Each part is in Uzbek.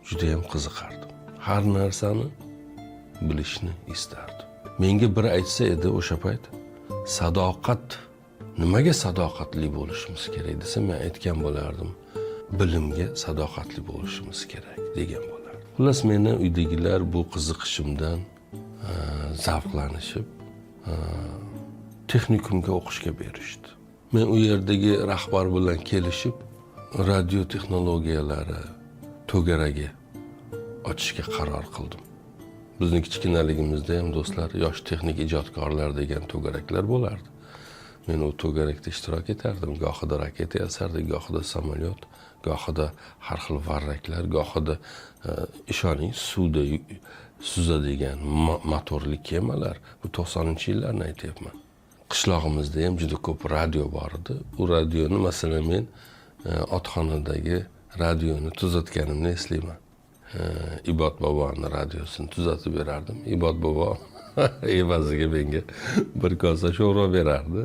judayam qiziqardim. Har narsani bilishni istardim. Menga bir aytsa edi o'sha payt, sadoqat, nimaga sadoqatli bo'lishimiz kerak desa, men aytgan bo'lardim, bilimga sadoqatli bo'lishimiz kerak degan bo'lardim. Xullas, meni uydagilar bu qiziqishimdan zavqlanishib, texnikumga o'qishga berishdi. Men u yerdagi rahbar bilan kelishib, radio texnologiyalari to'garagi ochishga qaror qildim. Bizning kichkinaligimizda ham do'stlar, yosh texnik ijodkorlar degan to'garaklar bo'lardi. Men u to'garakda ishtirok etardim. Gohida raketa yasardik, gohida samolyot, gohida har xil varraklar, gohida ishoning suvda suzadigan motorli kemalar. Bu 90-yillarni aytyapman. Qishlog'imizda ham juda ko'p radio bor edi. U radioni masalan men otxonadagi radioni tuzatganimni eslayman. Ibod boboni radiosini tuzatib berardim. Ibod bobo evaziga menga bir kosa sho'rva berardi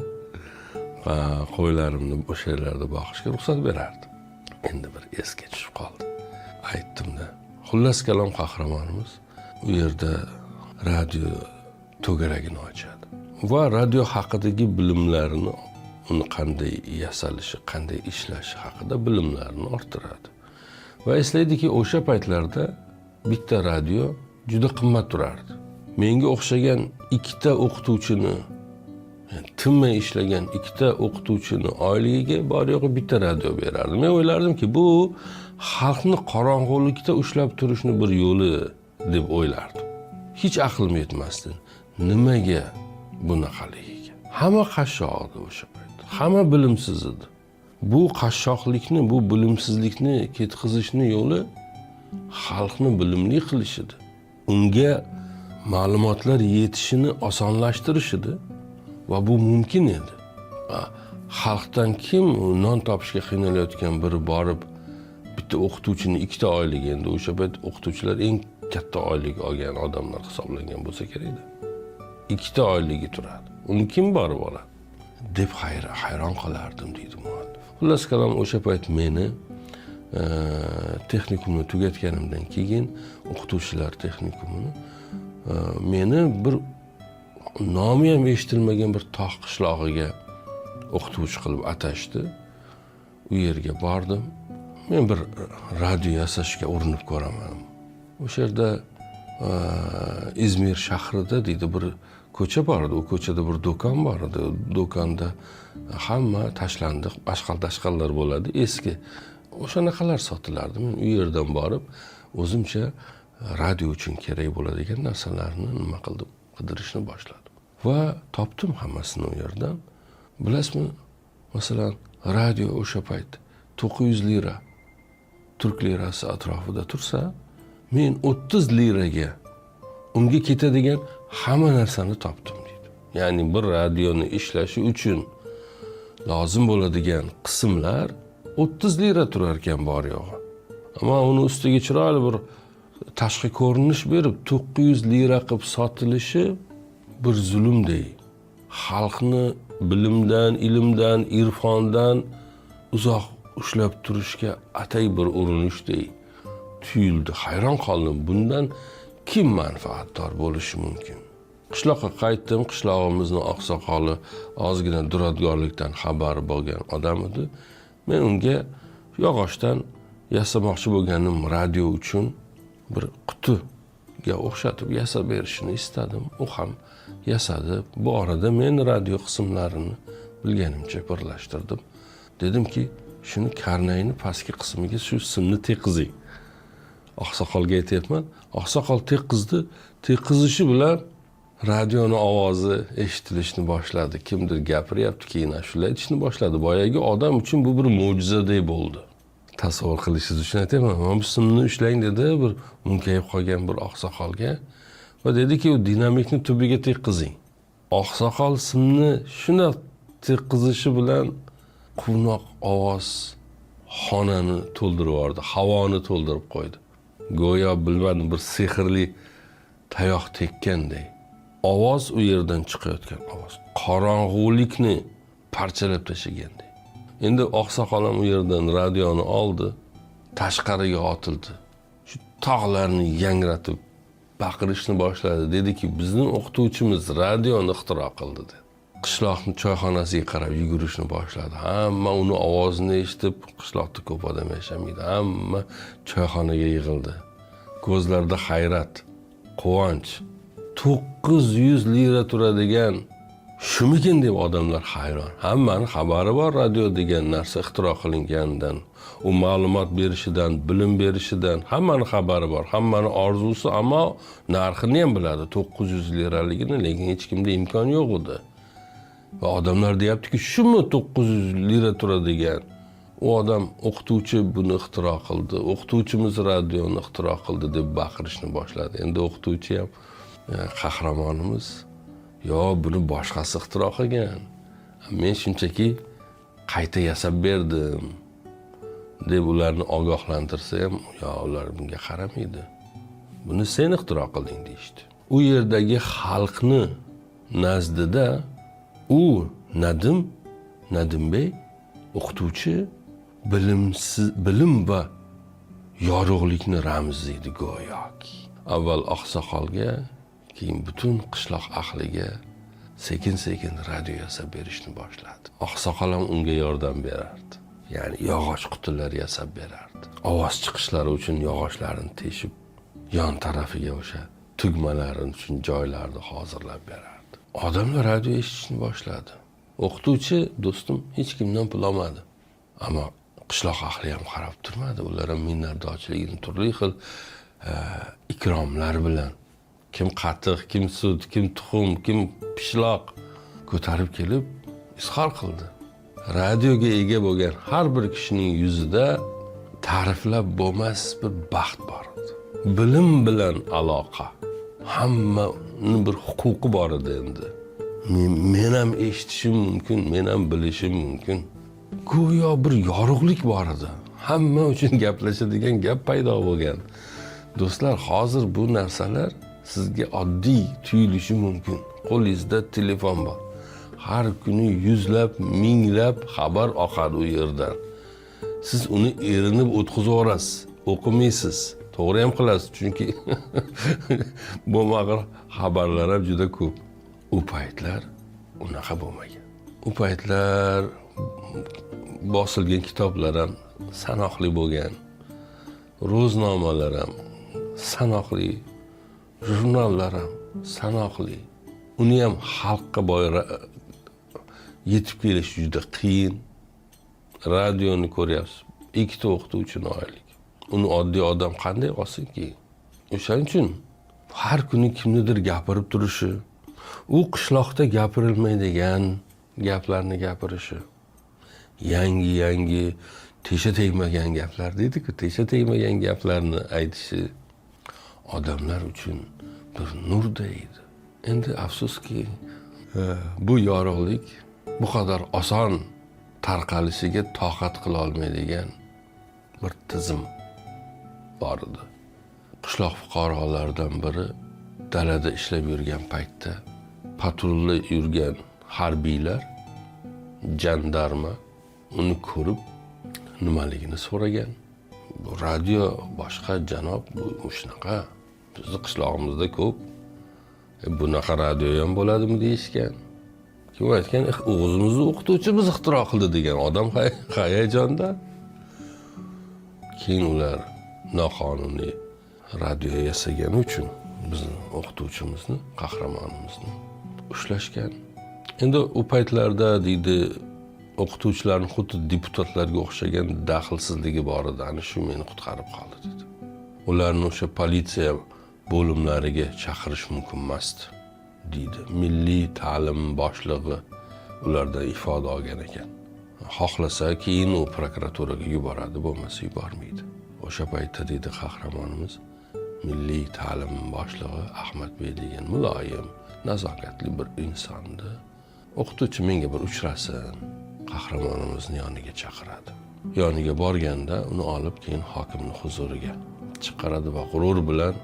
va qo'ylarimni o'sha yerlarda boqishga ruxsat berardi. Endi bir esga tushib qoldi. Aytdim-da. Xullas kalom qahramonimiz u yerda radio to'garagini ochadi va radio haqidagi bilimlarini, uni qanday yasalishi, qanday ishlashi haqida bilimlarini orttiradi. Va eslaydiki, o'sha paytlarda bitta radio juda qimmat turardi. Menga o'xshagan ikkita o'qituvchini, tinmay ishlagan ikkita o'qituvchini oyligiga bor yo'g'i bitta radio berardi. Men o'ylardimki, bu xalqni qorong'ulikda ushlab turishni bir yo'li deb o'ylardim. Hech aqlim yetmasdi. Nimaga bunaqaligiga? Hamma qashshoq edi o'sha payt. Hamma bilimsiz edi. Bu qashshoqlikni, bu bilimsizlikni ketkizishni yo'li xalqni bilimli qilish edi. Unga ma'lumotlar yetishini osonlashtirish edi va bu mumkin edi. Xalqdan kim non topishga qiynalayotgan biri borib bitta o'qituvchini ikkita oyligi, endi o'sha payt o'qituvchilar eng katta oylik olgan odamlar hisoblangan bo'lsa kerak-da. Ikkita oyligi turadi. Uni kim borib oladi deb hayron qolardim deydi muallif. Xullas kalom, o'sha payt meni texnikumni tugatganimdan keyin o'qituvchilar texnikumini meni bir nomi ham eshitilmagan bir tog' qishlog'iga o'qituvchi qilib atashdi. U yerga bordim. Men bir radio yasashga urinib ko'raman. O'sha yerda İzmir shahrida deydi bir ko'cha bor edi. U ko'chada bir do'kon bor edi. Do'konda hamma tashlandiq, bashqal-tashqallar bo'ladi, eski. O'shanaqalar sotilardi. Men u yerdan borib, o'zimcha radio uchun kerak bo'ladigan narsalarni nima qildim? Qidirishni boshladim. Va topdim hammasini u yerdan. Bilasizmi? Masalan, radio o'sha payt 900 lira turk lirasi atrofida tursa, men 30 liraga unga ketadigan hamma narsani topdim deydi. Ya'ni bir radioni ishlashi uchun lozim bo'ladigan qismlar 30 lira turar ekan bor yo'g'i. Ammo uni ustiga chiroyli bir tashqi ko'rinish berib 900 lira qilib sotilishi bir zulmday. Xalqni bilimdan, ilmdan, irfondan uzoq ushlab turishga atay bir urinishday tuyuldi. Hayron qoldim. Bundan kim manfaatdor bo'lishi mumkin? Qishloqqa qaytdim. Qishlog'imizni oqsoqoli ozgina duradgorlikdan xabari bo'lgan odam edi. Men unga yog'ochdan yasamoqchi bo'lganim radio uchun bir qutiga o'xshatib yasab berishini istadim. U ham yasadi. Bu orada men radio qismlarini bilganimcha birlashtirdim. Dedimki, shuni karnayni pastki qismiga shu simni teqizing. Oqsoqolga aytyapman. Oqsoqol teqizdi. Teqizishi bilan radioni ovozi eshitilishni boshladi. Kimdir gapiryapti, keyin ashula aytishni boshladi. Boyagi odam uchun bu bir mo'jizaday bo'ldi. Tasavvur qilishingiz uchun aytaman. Mana bu simni ushlang dedi bir munkayib qolgan bir oqsoqolga va dediki, u dinamikni tubiga teqizing. Oqsoqol simni shuna teqizishi bilan quvnoq ovoz xonani to'ldirib yubordi, havoni to'ldirib qo'ydi. Go'yo bilmadim bir sehrli tayoq tekkanday. Ovoz u yerdan chiqayotgan ovoz. Qorong'ulikni parchalab tashlaganday. Endi oqsoqolam u yerdan radioni oldi, tashqariga otildi. Shu tog'larni yangratib baqirishni boshladi. Dediki, bizning o'qituvchimiz radioni ixtiro qildi dedi. Qishloqni choyxonasiga qarab yugurishni boshladi. Hamma uni ovozini eshitib, qishloqda ko'p odam yashamaydi. Hamma choyxonaga yig'ildi. Ko'zlarida hayrat, quvonch. 900 lira turadigan shumikin deb odamlar hayron. Hammani xabari bor radio degan narsa ixtiro qilinganidan, u ma'lumot berishidan, bilim berishidan hammani xabari bor. Hammani orzusi, ammo narxini ham biladi 900 liraligini, lekin hech kimda imkon yo'q edi. Va odamlar deyaptiki, shumi 900 lira turadigan? U odam o'qituvchi buni ixtiro qildi, o'qituvchimiz radioni ixtiro qildi deb baqirishni boshladi. Endi o'qituvchi ham qahramonimiz, yo buni boshqasi ixtiro qilgan, men shunchaki qayta yasab berdim deb ularni ogohlantirsa ham, yo ular bunga qaramaydi. Buni sen ixtiro qilding deyishdi. U yerdagi xalqni nazdida u Nadimbek o'qituvchi bilim va yorug'likni ramzi edi go'yoki. Avval oqsoqolga, keyin butun qishloq ahliga sekin-sekin radio yasab berishni boshladi. Oqsoqol ham unga yordam berardi. Ya'ni yog'och qutilar yasab berardi. Ovoz chiqishlari uchun yog'ochlarini teshib, yon tarafiga o'sha tugmalarini uchun joylarni hozirlab berardi. Odamlar radio eshitishni boshladi. O'qituvchi do'stim hech kimdan pul olmadi. Ammo qishloq ahli ham qarab turmadi. Ular ham minnatdorchiligini turli xil ikromlar bilan, kim qatiq, kim sut, kim tuxum, kim pishloq ko'tarib kelib izhor qildi. Radioga ega bo'lgan har bir kishining yuzida ta'riflab bo'lmas bir baxt bor edi. Bilim bilan aloqa, hammani bir huquqi bor edi endi. Men ham eshitishim mumkin, men ham bilishim mumkin. Go'yo bir yorug'lik bor edi. Hamma uchun gaplashadigan gap paydo bo'lgan. Do'stlar, hozir bu narsalar sizga oddiy tuyulishi mumkin. Qo'lingizda telefon bor. Har kuni yuzlab, minglab xabar oqadi u yerdan. Siz uni erinib o'tkazaverasiz, o'qimaysiz. To'g'ri ham qilasiz, chunki bo'lmag'ir xabarlar ham juda ko'p. U paytlar unaqa bo'lmagan. U paytlar bosilgan kitoblar ham sanoqli bo'lgan. Ro'znomalar ham sanoqli, jurnallar ham sanoqli. Uni ham xalqqa yetib kelish juda qiyin. Radioni ko'ryapsiz, ikkita o'qituvchini oylik. Uni oddiy odam qanday olsinki? O'shaning uchun har kuni kimnidir gapirib turishi, u qishloqda gapirilmaydigan gaplarni gapirishi, yangi tesha tegmagan gaplar deydi-ku, tesha tegmagan gaplarni aytishi odamlar uchun bir nurday edi. Endi afsuski, bu yorug'lik bu qadar oson tarqalishiga toqat qila olmaydigan bir tizim bor edi. Qishloq fuqarolaridan biri dalada ishlab yurgan paytda patrulda yurgan harbiylar, jandarma uni ko'rib nimaligini so'ragan. Bu radio boshqa janob, bu shunaqa. Bizni qishlog'imizda ko'p. Bunaqa radio ham bo'ladimi deyishgan. Kim aytgan, o'zimizni o'qituvchimiz ixtiro qildi degan odam hayajonda. Keyin ular noqonuniy radio yasagani uchun bizni o'qituvchimizni, qahramonimizni ushlashgan. Endi u paytlarda deydi, o'qituvchilarning xuddi deputatlarga o'xshagan daxlsizligi bor edi. Ana shu meni qutqarib qoldi dedi. Ularni o'sha politsiya bo'limlariga chaqirish mumkin emasdi deydi. Milliy ta'lim boshlig'i ulardan ifoda olgan ekan. Xohlasa keyin u prokuraturaga yuboradi, bo'lmasa yubormaydi. O'sha paytda deydi qahramonimiz, milliy ta'lim boshlig'i Ahmadbek degan muloyim, nazokatli bir insonni o'qituvchi menga bir uchrasin, qahramonimizni yoniga chaqiradi. Yoniga borganda uni olib keyin hokimning huzuriga chiqaradi va g'urur bilan